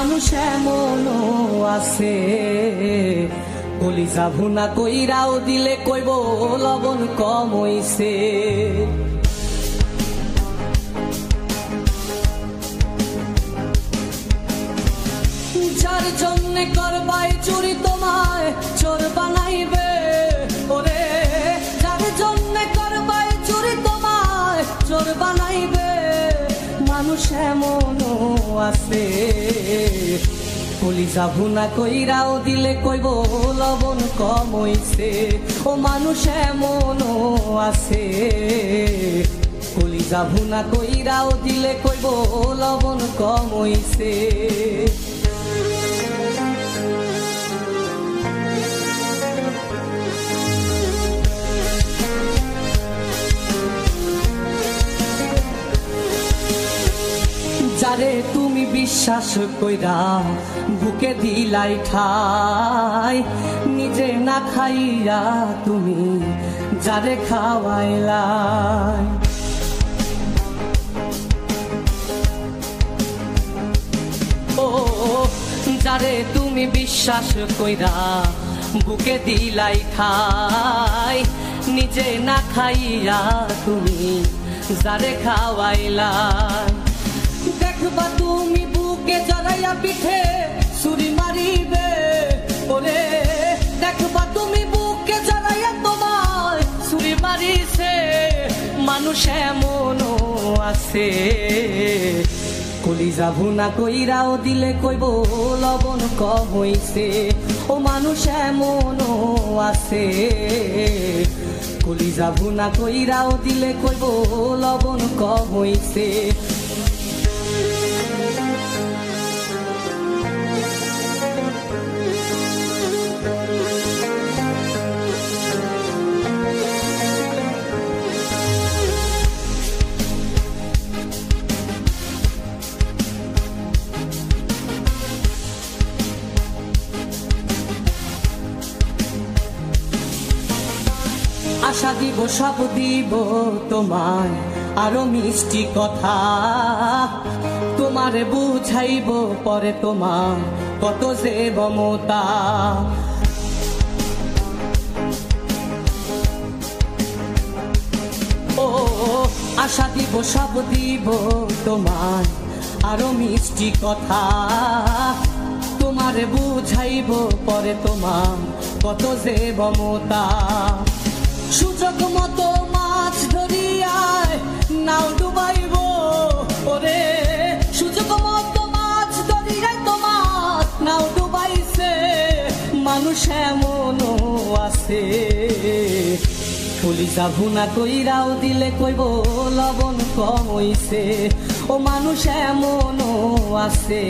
মানুষ এমনও আছে কলিজা ভুনা কইরাও দিলে কইব লবণ কম হইছে। যার জন্যে করবাই চুরি তোমায় চোর বানাইবে, ওরে যার জন্যে করবাই চুরি তোমায় চোর বানাইবে। মানুষ এমনও আছে কলিজা ভুনা কইরাও দিলে কইব লবণ কম হইছে। ও মানুষ এমনও আছে কলিজা ভুনা কইরাও দিলে কইব লবণ কম হইছে। যারে তুমি বিশ্বাস কইরা বুকে দিলাই ঠাই, নিজে না খাইয়া তুমি যারে খাওয়াইলাই। ও যারে তুমি বিশ্বাস কইরা বুকে দিলাই ঠাই, নিজে না খাইয়া তুমি যারে খাওয়াইলাই। দেখবা তুমি বুকে জড়াইয়া পিঠে ছুরি মারিবে, ওরে দেখবা তুমি বুকে জড়াইয়া তোমার ছুরি মারিছে। মানুষ এমনও আছে কলিজা ভুনা কইরাও দিলে কইব লবণ কম হইছে। ও মানুষ এমনও আছে কলিজা ভুনা কইরাও দিলে কইব লবণ কম হইছে। আশা দিব সব দিব তোমায় আরো মিষ্টি কথা, তোমারে বুঝাইব পরে তোমার কত যে মমতা। ও আশা দিব সব দিব তোমায় আরো মিষ্টি কথা, তোমারে বুঝাইব পরে তোমার কত যে মমতা। সুযোগ মতো মাছ ধরিয়ায় নাও ডুবাইব, ওরে সুযোগ মতো মাছ ধরিয়ায় তোমার নাও ডুবাইছে। মানুষ এমনও আছে কলিজা ভুনা কইরাও দিলে কইব লবণ কম হইছে। ও মানুষ এমনও আছে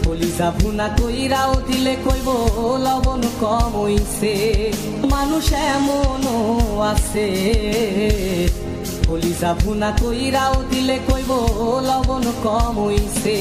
কলিজা ভুনা কইরাও দিলে কইব লবণ কম হইছে। মানুষ এমনও আছে কলিজা ভুনা কইরাও দিলে কইব লবণ কম হইছে।